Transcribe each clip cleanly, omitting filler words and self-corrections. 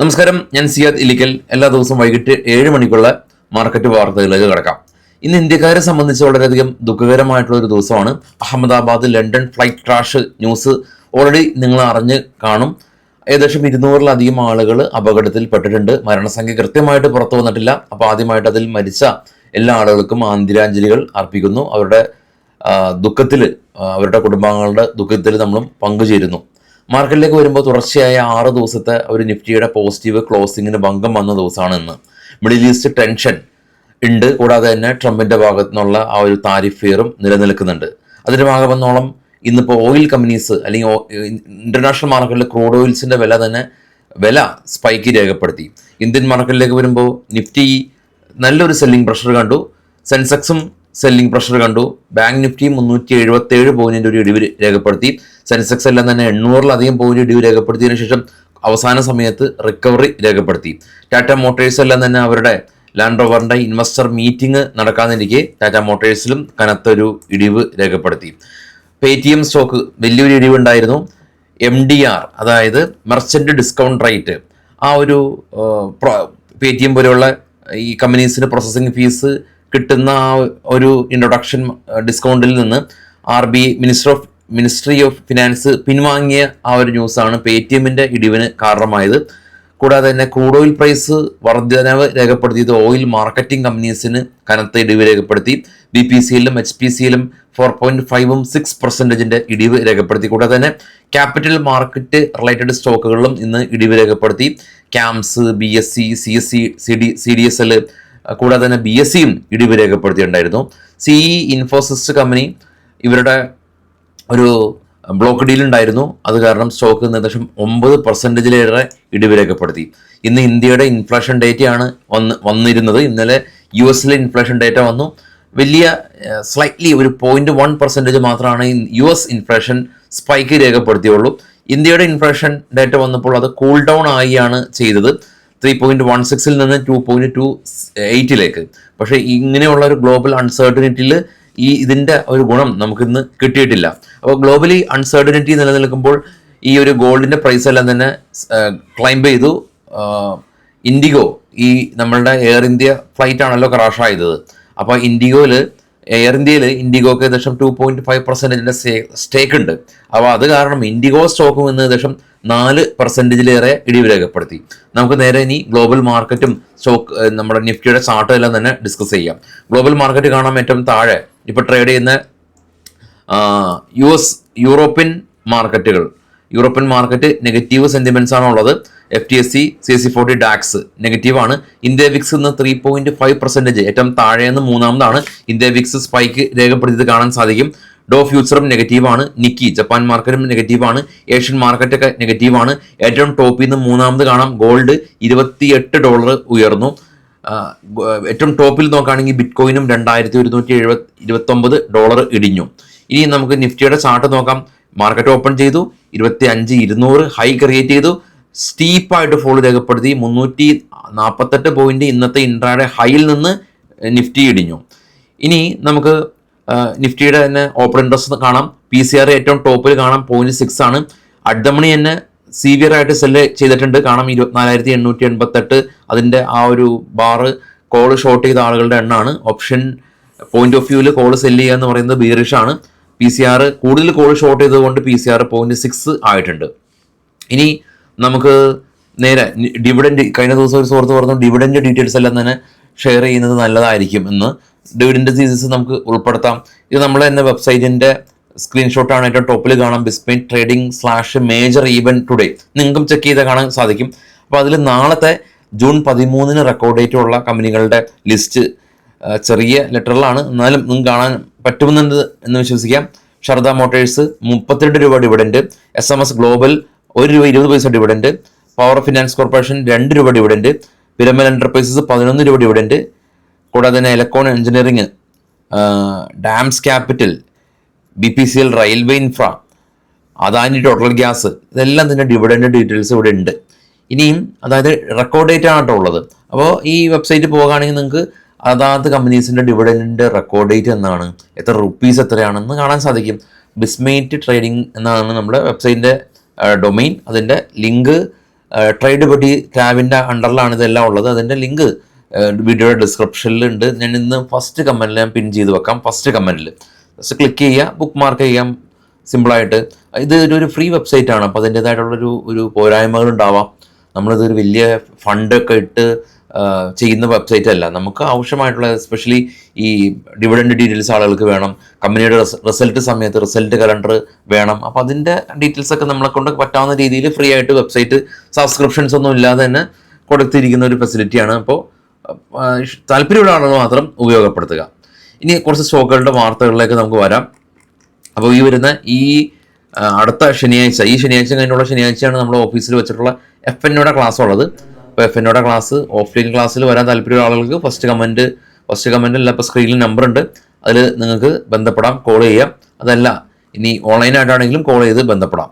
നമസ്കാരം, ഞാൻ സിയാദ് ഇലിക്കൽ. എല്ലാ ദിവസവും വൈകിട്ട് 7 മണിക്കുള്ള മാർക്കറ്റ് വാർത്തകളിലേക്ക് കടക്കാം. ഇന്ന് ഇന്ത്യക്കാരെ സംബന്ധിച്ച് വളരെയധികം ദുഃഖകരമായിട്ടുള്ള ഒരു ദിവസമാണ്. Ahmedabad London flight crash news already നിങ്ങൾ അറിഞ്ഞ് കാണും. ഏകദേശം 200-ലധികം ആളുകൾ അപകടത്തിൽപ്പെട്ടിട്ടുണ്ട്. മരണസംഖ്യ കൃത്യമായിട്ട് പുറത്തു വന്നിട്ടില്ല. അപ്പോൾ ആദ്യമായിട്ട് അതിൽ മരിച്ച എല്ലാ ആളുകൾക്കും ആദരാഞ്ജലികൾ അർപ്പിക്കുന്നു. അവരുടെ ദുഃഖത്തിൽ, അവരുടെ കുടുംബാംഗങ്ങളുടെ ദുഃഖത്തിൽ നമ്മളും പങ്കുചേരുന്നു. മാർക്കറ്റിലേക്ക് വരുമ്പോൾ തുടർച്ചയായ 6 ദിവസത്തെ ഒരു നിഫ്റ്റിയുടെ പോസിറ്റീവ് ക്ലോസിങ്ങിന് ഭംഗം വന്ന ദിവസമാണ് ഇന്ന്. മിഡിൽ ഈസ്റ്റ് ടെൻഷൻ ഉണ്ട്. കൂടാതെ തന്നെ ട്രംപിൻ്റെ ഭാഗത്തു നിന്നുള്ള ആ ഒരു താരിഫ് ഫിയറും നിലനിൽക്കുന്നുണ്ട്. അതിൻ്റെ ഭാഗമെന്നോളം ഇന്നിപ്പോൾ ഓയിൽ കമ്പനീസ് അല്ലെങ്കിൽ ഇൻ്റർനാഷണൽ മാർക്കറ്റിൽ ക്രൂഡ് ഓയിൽസിൻ്റെ വില സ്പൈക്ക് രേഖപ്പെടുത്തി. ഇന്ത്യൻ മാർക്കറ്റിലേക്ക് വരുമ്പോൾ നിഫ്റ്റി നല്ലൊരു സെല്ലിംഗ് പ്രഷർ കണ്ടു. സെൻസെക്സും സെല്ലിംഗ് പ്രഷർ കണ്ടു. ബാങ്ക് നിഫ്റ്റി 377 പോയിന്റിൻ്റെ ഒരു ഇടിവ് രേഖപ്പെടുത്തി. സെൻസെക്സ് എല്ലാം തന്നെ 800-ലധികം പോയിന്റ് ഇടിവ് രേഖപ്പെടുത്തിയതിനു ശേഷം അവസാന സമയത്ത് റിക്കവറി രേഖപ്പെടുത്തി. ടാറ്റ മോട്ടോഴ്സ് എല്ലാം തന്നെ അവരുടെ ലാൻഡ് റോവറിൻ്റെ ഇൻവെസ്റ്റർ മീറ്റിംഗ് നടക്കാതിരിക്കെ ടാറ്റ മോട്ടോഴ്സിലും കനത്തൊരു ഇടിവ് രേഖപ്പെടുത്തി. പേടിഎം സ്റ്റോക്ക് വലിയൊരു ഇടിവുണ്ടായിരുന്നു. MDR, അതായത് മെർച്ചൻ്റ് ഡിസ്കൗണ്ട് റേറ്റ്, ആ ഒരു പേടിഎം പോലെയുള്ള ഈ കമ്പനീസിന് പ്രോസസ്സിംഗ് ഫീസ് കിട്ടുന്ന ആ ഒരു ഇൻട്രൊഡക്ഷൻ ഡിസ്കൗണ്ടിൽ നിന്ന് RBI മിനിസ്ട്രി ഓഫ് ഫിനാൻസ് പിൻവാങ്ങിയ ആ ഒരു ന്യൂസാണ് പേടിഎമ്മിൻ്റെ ഇടിവിന് കാരണമായത്. കൂടാതെ തന്നെ ക്രൂഡ് ഓയിൽ പ്രൈസ് വർധനവ് രേഖപ്പെടുത്തിയത് ഓയിൽ മാർക്കറ്റിംഗ് കമ്പനീസിന് കനത്ത ഇടിവ് രേഖപ്പെടുത്തി. BPCയിലും HPCയിലും 4.5ഉം 6% ഇടിവ് രേഖപ്പെടുത്തി. കൂടാതെ തന്നെ ക്യാപിറ്റൽ മാർക്കറ്റ് റിലേറ്റഡ് സ്റ്റോക്കുകളിലും ഇന്ന് ഇടിവ് രേഖപ്പെടുത്തി. CAMS, BSE, CSE, CDSL, കൂടാതെ തന്നെ BSEയും ഇടിവ് രേഖപ്പെടുത്തിയിട്ടുണ്ടായിരുന്നു. CE ഇൻഫോസിസ് കമ്പനി ഇവരുടെ ഒരു ബ്ലോക്ക് ഡീൽ ഉണ്ടായിരുന്നു. അത് കാരണം സ്റ്റോക്ക് ഏകദേശം 9%-ലേറെ ഇടിവ് രേഖപ്പെടുത്തി. ഇന്ന് ഇന്ത്യയുടെ ഇൻഫ്ലേഷൻ ഡേറ്റയാണ് വന്നിരുന്നത്. ഇന്നലെ US ഇൻഫ്ലേഷൻ ഡേറ്റ വന്നു. വലിയ സ്ലൈറ്റ്ലി ഒരു 0.1% മാത്രമാണ് US ഇൻഫ്ലേഷൻ സ്പൈക്ക് രേഖപ്പെടുത്തിയുള്ളൂ. ഇന്ത്യയുടെ ഇൻഫ്ലേഷൻ ഡേറ്റ വന്നപ്പോൾ അത് കൂൾ ഡൗൺ ആയിയാണ് ചെയ്തത്. 3.16-ൽ നിന്ന് 2.28-ലേക്ക്. പക്ഷേ ഇങ്ങനെയുള്ള ഒരു ഗ്ലോബൽ അൺസർട്ടനിറ്റിയിൽ ഇതിൻ്റെ ഒരു ഗുണം നമുക്കിന്ന് കിട്ടിയിട്ടില്ല. അപ്പോൾ ഗ്ലോബലി അൺസർട്ടനിറ്റി നിലനിൽക്കുമ്പോൾ ഈ ഒരു ഗോൾഡിൻ്റെ പ്രൈസ് എല്ലാം തന്നെ ക്ലൈംബ് ചെയ്തു. ഇൻഡിഗോ, ഈ നമ്മളുടെ എയർ ഇന്ത്യ ഫ്ലൈറ്റ് ആണല്ലോ ക്രാഷായത്. അപ്പോൾ എയർ ഇന്ത്യയിൽ ഇൻഡിഗോക്ക് ഏകദേശം 2.5%-ന്റെ സ്റ്റേക്ക് ഉണ്ട്. അപ്പോൾ അത് കാരണം ഇൻഡിഗോ സ്റ്റോക്കും ഇന്ന് ഏകദേശം 4%-ലേറെ ഇടിവ് രേഖപ്പെടുത്തി. നമുക്ക് നേരെ ഇനി ഗ്ലോബൽ മാർക്കറ്റും നമ്മുടെ നിഫ്റ്റിയുടെ ചാർട്ടും എല്ലാം തന്നെ ഡിസ്കസ് ചെയ്യാം. ഗ്ലോബൽ മാർക്കറ്റ് കാണാൻ ഏറ്റവും താഴെ ഇപ്പോൾ ട്രേഡ് ചെയ്യുന്ന യൂറോപ്യൻ മാർക്കറ്റ് നെഗറ്റീവ് സെന്റിമെന്റ്സ് ആണ് ഉള്ളത്. FTSE, CAC 40, DAX നെഗറ്റീവാണ്. ഇന്ത്യ വിക്സ് ഇന്ന് 3.5%, ഏറ്റവും താഴെന്ന് മൂന്നാമതാണ്. ഇന്ത്യ വിക്സ് സ്പൈക്ക് രേഖപ്പെടുത്തിയത് കാണാൻ സാധിക്കും. ഡോ ഫ്യൂച്ചറും നെഗറ്റീവാണ്. നിക്കി ജപ്പാൻ മാർക്കറ്റും നെഗറ്റീവാണ്. ഏഷ്യൻ മാർക്കറ്റൊക്കെ നെഗറ്റീവാണ്. ഏറ്റവും ടോപ്പിൽ നിന്ന് മൂന്നാമത് കാണാം. ഗോൾഡ് $28 ഉയർന്നു. ഏറ്റവും ടോപ്പിൽ നോക്കുകയാണെങ്കിൽ ബിറ്റ്കോയിനും $2129 ഇടിഞ്ഞു. ഇനി നമുക്ക് നിഫ്റ്റിയുടെ ചാർട്ട് നോക്കാം. മാർക്കറ്റ് ഓപ്പൺ ചെയ്തു, 25,200 ഹൈ ക്രിയേറ്റ് ചെയ്തു. സ്റ്റീപ്പായിട്ട് ഫോൾ രേഖപ്പെടുത്തി. 348 പോയിന്റ് ഇന്നത്തെ ഇൻട്രാഡേ ഹൈയിൽ നിന്ന് നിഫ്റ്റി ഇടിഞ്ഞു. ഇനി നമുക്ക് നിഫ്റ്റിയുടെ തന്നെ ഓപ്പൺ ഇൻട്രസ്റ്റ് കാണാം. PCR ഏറ്റവും ടോപ്പിൽ കാണാം, 0.6 ആണ്. അഡ്മണി തന്നെ സീവിയർ ആയിട്ട് സെല്ല് ചെയ്തിട്ടുണ്ട് കാണാം, 24,888. അതിൻ്റെ ആ ഒരു ബാറ് കോള് ഷോർട്ട് ചെയ്ത ആളുകളുടെ എണ്ണമാണ്. ഓപ്ഷൻ പോയിന്റ് ഓഫ് വ്യൂവിൽ കോള് സെല്ല് ചെയ്യുക എന്ന് പറയുന്നത് ബീറിഷ് ആണ്. PCR കൂടുതൽ കോള് ഷോർട്ട് ചെയ്തതുകൊണ്ട് PCR 0.6 ആയിട്ടുണ്ട്. ഇനി നമുക്ക് നേരെ ഡിവിഡൻഡ്, കഴിഞ്ഞ ദിവസം ഒരു സുഹൃത്ത് പറഞ്ഞു ഡിവിഡൻഡ് ഡീറ്റെയിൽസ് എല്ലാം തന്നെ ഷെയർ ചെയ്യുന്നത് നല്ലതായിരിക്കും എന്ന്. ഡിവിഡൻഡ് സീരീസ് നമുക്ക് ഉൾപ്പെടുത്താം. ഇത് നമ്മൾ തന്നെ വെബ്സൈറ്റിൻ്റെ സ്ക്രീൻഷോട്ടാണ്. ഏറ്റവും ടോപ്പിൽ കാണാം ബിസ്മൈറ്റ് ട്രേഡിംഗ്/മേജർ ഈവന്റ് ടുഡേ. നിങ്ങൾക്കും ചെക്ക് ചെയ്താൽ കാണാൻ സാധിക്കും. അപ്പോൾ അതിൽ നാളത്തെ ജൂൺ 13 റെക്കോർഡ് ഡേറ്റ് ഉള്ള കമ്പനികളുടെ ലിസ്റ്റ് ചെറിയ ലെറ്ററിലാണ്, എന്നാലും നിങ്ങൾക്ക് കാണാൻ പറ്റുമെന്നുണ്ട് എന്ന് വിശ്വസിക്കാം. Sharda motors $32 dividend. SMS global $1.20 dividend. Power finance corporation $2 dividend. Piramal enterprises $11 dividend. കൂടാതെ തന്നെ electron engineering, dams capital, BPCL, railway infra, Adani total gas, ഇതെല്ലാം തന്നെ ഡിവിഡൻഡ് ഡീറ്റെയിൽസ് ഇവിടെ ഉണ്ട്. ഇനിയും അതായത് റെക്കോർഡ് ഡേറ്റ് ആണ് കേട്ടോ ഉള്ളത്. അപ്പോൾ ഈ വെബ്സൈറ്റ് പോകുകയാണെങ്കിൽ നിങ്ങൾക്ക് അതാത് കമ്പനീസിൻ്റെ ഡിവിഡൻഡിൻ്റെ റെക്കോർഡ് ഡേറ്റ് എന്നാണ്, എത്ര റുപ്പീസ് എത്രയാണെന്ന് കാണാൻ സാധിക്കും. ബിസ്മൈറ്റ് ട്രേഡിംഗ് എന്നാണ് നമ്മുടെ വെബ്സൈറ്റിൻ്റെ ഡൊമൈൻ. അതിൻ്റെ ലിങ്ക് ട്രേഡ് ബഡി ടാബിൻ്റെ അണ്ടറിലാണ് ഇതെല്ലാം ഉള്ളത്. അതിൻ്റെ ലിങ്ക് വീഡിയോയുടെ ഡിസ്ക്രിപ്ഷനിലുണ്ട്. ഞാൻ ഇന്ന് ഫസ്റ്റ് കമൻറ്റിൽ ഞാൻ പിൻ ചെയ്ത് വെക്കാം. ഫസ്റ്റ് കമൻറ്റിൽ ജസ്റ്റ് ക്ലിക്ക് ചെയ്യുക, ബുക്ക് മാർക്ക് ചെയ്യാം സിമ്പിളായിട്ട്. ഇത് ഒരു ഫ്രീ വെബ്സൈറ്റ് ആണ്, അപ്പോൾ അതിൻ്റേതായിട്ടുള്ളൊരു പോരായ്മകൾ ഉണ്ടാവാം. നമ്മളിതൊരു വലിയ ഫണ്ടൊക്കെ ഇട്ട് ചെയ്യുന്ന വെബ്സൈറ്റ് അല്ല. നമുക്ക് ആവശ്യമായിട്ടുള്ള എസ്പെഷ്യലി ഈ ഡിവിഡൻഡ് ഡീറ്റെയിൽസ് ആളുകൾക്ക് വേണം, കമ്പനിയുടെ റിസൾട്ട് സമയത്ത് റിസൾട്ട് കലണ്ടർ വേണം. അപ്പോൾ അതിൻ്റെ ഡീറ്റെയിൽസൊക്കെ നമ്മളെ കൊണ്ട് പറ്റാവുന്ന രീതിയിൽ ഫ്രീ ആയിട്ട് വെബ്സൈറ്റ് സബ്സ്ക്രിപ്ഷൻസ് ഒന്നും ഇല്ലാതെ തന്നെ കൊടുത്തിരിക്കുന്ന ഒരു ഫെസിലിറ്റിയാണ്. അപ്പോൾ താല്പര്യമുള്ള ആളുകൾ മാത്രം ഉപയോഗപ്പെടുത്തുക. ഇനി കുറച്ച് സ്റ്റോക്കുകളുടെ വാർത്തകളിലേക്ക് നമുക്ക് വരാം. അപ്പോൾ ഈ വരുന്ന അടുത്ത ശനിയാഴ്ച, ഈ ശനിയാഴ്ച കഴിഞ്ഞുള്ള ശനിയാഴ്ചയാണ് നമ്മുടെ ഓഫീസിൽ വെച്ചിട്ടുള്ള FNOയുടെ ക്ലാസ് ഉള്ളത്. അപ്പോൾ FNOയുടെ ക്ലാസ് ഓഫ്ലൈൻ ക്ലാസ്സിൽ വരാൻ താല്പര്യമുള്ള ആളുകൾക്ക് ഫസ്റ്റ് കമൻറ്റിൽ ഇപ്പോൾ സ്ക്രീനിൽ നമ്പർ ഉണ്ട്, അതിൽ നിങ്ങൾക്ക് ബന്ധപ്പെടാം, കോൾ ചെയ്യാം. അതല്ല ഇനി ഓൺലൈനായിട്ടാണെങ്കിലും കോൾ ചെയ്ത് ബന്ധപ്പെടാം.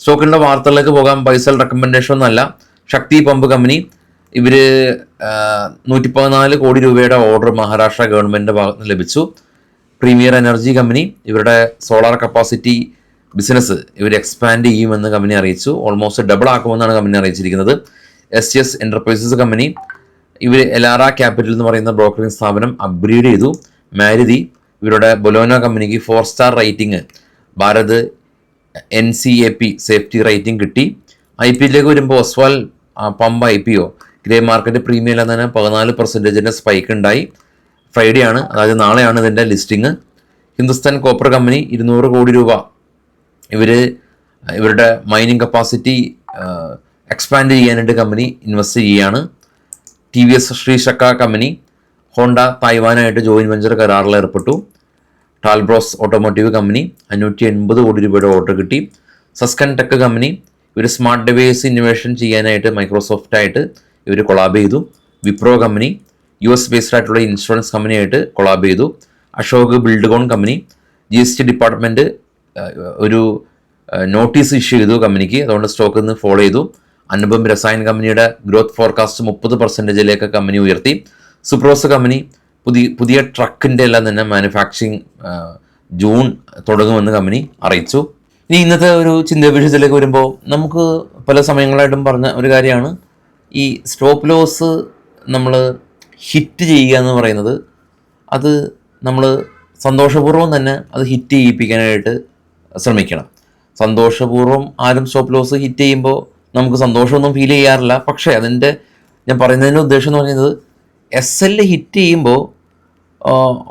സ്റ്റോക്കിൻ്റെ വാർത്തകളിലേക്ക് പോകാം. ബൈസൽ റെക്കമെൻഡേഷൻ ഒന്നല്ല. ശക്തി പമ്പ് കമ്പനി, ഇവർ 114 കോടി രൂപയുടെ ഓർഡർ മഹാരാഷ്ട്ര ഗവൺമെൻറ്റിൻ്റെ ഭാഗത്ത് നിന്ന് ലഭിച്ചു. പ്രീമിയർ എനർജി കമ്പനി, ഇവരുടെ സോളാർ കപ്പാസിറ്റി ബിസിനസ് ഇവർ എക്സ്പാൻഡ് ചെയ്യുമെന്ന് കമ്പനി അറിയിച്ചു. ഓൾമോസ്റ്റ് ഡബിൾ ആക്കുമെന്നാണ് കമ്പനി അറിയിച്ചിരിക്കുന്നത്. SGS എൻ്റർപ്രൈസസ് കമ്പനി, ഇവർ എലാറ ക്യാപിറ്റൽ എന്ന് പറയുന്ന ബ്രോക്കറിംഗ് സ്ഥാപനം അപ്ഗ്രേഡ് ചെയ്തു. മാരുതി, ഇവരുടെ ബൊലോന കമ്പനിക്ക് 4 star rating Bharat NCAP safety rating കിട്ടി. IPO വരുമ്പോൾ Oswal pump IPO grey market premium എല്ലാം തന്നെ 14% സ്പൈക്ക് ഉണ്ടായി. ഫ്രൈഡേ ആണ്, അതായത് നാളെയാണ് ഇതിൻ്റെ ലിസ്റ്റിംഗ്. ഹിന്ദുസ്ഥാൻ കോപ്പർ കമ്പനി 200 കോടി രൂപ ഇവരുടെ മൈനിങ് കപ്പാസിറ്റി എക്സ്പാൻഡ് ചെയ്യാനായിട്ട് കമ്പനി ഇൻവെസ്റ്റ് ചെയ്യുകയാണ്. TVS ശ്രീശക്ക കമ്പനി, ഹോണ്ട തായ്വാനായിട്ട് ജോയിൻറ്റ് വെഞ്ചർ കരാറിൽ ഏർപ്പെട്ടു. ടാൽബ്രോസ് ഓട്ടോമോട്ടീവ് കമ്പനി 580 കോടി രൂപയുടെ ഓർഡർ കിട്ടി. സസ്കൻ ടെക് കമ്പനി, ഇവർ സ്മാർട്ട് ഡിവൈസ് ഇന്നോവേഷൻ ചെയ്യാനായിട്ട് മൈക്രോസോഫ്റ്റായിട്ട് ഇവർ കൊളാബ് ചെയ്തു. വിപ്രോ കമ്പനി, US ബേസ്ഡ് ആയിട്ടുള്ള ഇൻഷുറൻസ് കമ്പനിയായിട്ട് കൊളാബ് ചെയ്തു. Ashok Buildcon company, GST department ഒരു നോട്ടീസ് ഇഷ്യൂ ചെയ്തു കമ്പനിക്ക്, അതുകൊണ്ട് സ്റ്റോക്കിൽ നിന്ന് ഫോളോ ചെയ്തു. അനുപം രസായൻ കമ്പനിയുടെ ഗ്രോത്ത് ഫോർകാസ്റ്റ് 30% കമ്പനി ഉയർത്തി. സുപ്രോസ് കമ്പനി പുതിയ ട്രക്കിൻ്റെ എല്ലാം തന്നെ മാനുഫാക്ചറിങ് ജൂൺ തുടങ്ങുമെന്ന് കമ്പനി അറിയിച്ചു. ഇനി ഇന്നത്തെ ഒരു ചിന്താവിഷയത്തിലേക്ക് വരുമ്പോൾ നമുക്ക് പല സമയങ്ങളായിട്ടും പറഞ്ഞ ഒരു കാര്യമാണ് ഈ സ്റ്റോപ്പ് ലോസ് നമ്മൾ ഹിറ്റ് ചെയ്യുക എന്ന് പറയുന്നത്. അത് നമ്മൾ സന്തോഷപൂർവ്വം തന്നെ അത് ഹിറ്റ് ചെയ്യിപ്പിക്കാനായിട്ട് ശ്രമിക്കണം. സന്തോഷപൂർവ്വം ആരും സ്റ്റോപ്പ് ലോസ് ഹിറ്റ് ചെയ്യുമ്പോൾ നമുക്ക് സന്തോഷമൊന്നും ഫീൽ ചെയ്യാറില്ല. പക്ഷേ ഞാൻ പറയുന്നതിൻ്റെ ഉദ്ദേശം എന്ന് പറയുന്നത് SL ഹിറ്റ് ചെയ്യുമ്പോൾ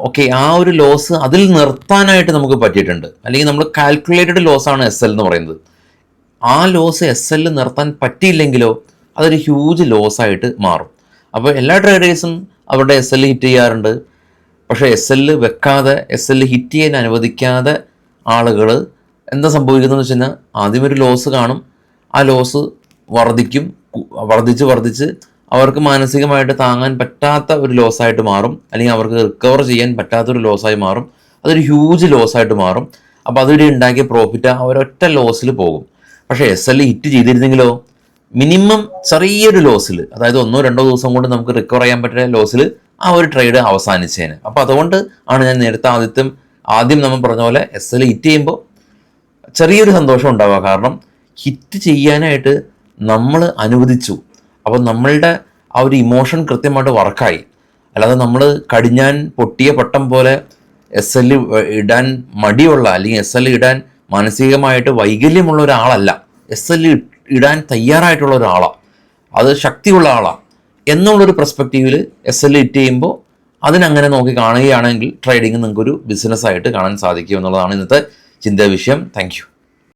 ഓക്കെ ആ ഒരു ലോസ് അതിൽ നിർത്താനായിട്ട് നമുക്ക് പറ്റിയിട്ടുണ്ട്. അല്ലെങ്കിൽ നമ്മൾ കാൽക്കുലേറ്റഡ് ലോസാണ് SL എന്ന് പറയുന്നത്. ആ ലോസ് SL നിർത്താൻ പറ്റിയില്ലെങ്കിലോ അതൊരു ഹ്യൂജ് ലോസായിട്ട് മാറും. അപ്പോൾ എല്ലാ ട്രേഡേഴ്സും അവരുടെ SL ഹിറ്റ് ചെയ്യാറുണ്ട്. പക്ഷേ SL വെക്കാതെ SL ഹിറ്റ് ചെയ്യാൻ അനുവദിക്കാതെ ആളുകൾ എന്താ സംഭവിക്കുന്നതെന്ന് വെച്ച് കഴിഞ്ഞാൽ ആദ്യം ഒരു ലോസ് കാണും, ആ ലോസ് വർദ്ധിച്ച് അവർക്ക് മാനസികമായിട്ട് താങ്ങാൻ പറ്റാത്ത ഒരു ലോസായിട്ട് മാറും, അല്ലെങ്കിൽ അവർക്ക് റിക്കവർ ചെയ്യാൻ പറ്റാത്തൊരു ലോസായി മാറും. അതൊരു ഹ്യൂജ് ലോസായിട്ട് മാറും. അപ്പോൾ അതിവിടെ ഉണ്ടാക്കിയ പ്രോഫിറ്റ് അവരൊറ്റ ലോസിൽ പോകും. പക്ഷേ SL ഹിറ്റ് ചെയ്തിരുന്നെങ്കിലോ മിനിമം ചെറിയൊരു ലോസിൽ, അതായത് 1-2 ദിവസം കൊണ്ട് നമുക്ക് റിക്കവർ ചെയ്യാൻ പറ്റുന്ന ലോസിൽ ആ ഒരു ട്രേഡ് അവസാനിച്ചേനെ. അപ്പോൾ അതുകൊണ്ട് ആണ് ഞാൻ നേരത്തെ ആദ്യം നമ്മൾ പറഞ്ഞ പോലെ SL ഹിറ്റ് ചെയ്യുമ്പോൾ ചെറിയൊരു സന്തോഷം ഉണ്ടാവുക. കാരണം ഹിറ്റ് ചെയ്യാനായിട്ട് നമ്മൾ അനുവദിച്ചു. അപ്പോൾ നമ്മളുടെ ആ ഒരു ഇമോഷൻ കൃത്യമായിട്ട് വർക്കായി. അല്ലാതെ നമ്മൾ കടിഞ്ഞാൻ പൊട്ടിയ പട്ടം പോലെ SL ഇടാൻ മടിയുള്ള, അല്ലെങ്കിൽ SL ഇടാൻ മാനസികമായിട്ട് വൈകല്യമുള്ള ഒരാളല്ല. SL ഇടാൻ തയ്യാറായിട്ടുള്ള ഒരാളാണ്, അത് ശക്തിയുള്ള ആളാണ് എന്നുള്ളൊരു പെർസ്പെക്റ്റീവിൽ SL ഹിറ്റ് ചെയ്യുമ്പോൾ അതിനങ്ങനെ നോക്കി കാണുകയാണെങ്കിൽ ട്രേഡിങ് നിങ്ങൾക്കൊരു ബിസിനസ്സായിട്ട് കാണാൻ സാധിക്കും എന്നുള്ളതാണ് ഇന്നത്തെ ചിന്താ വിഷയം. Thank you.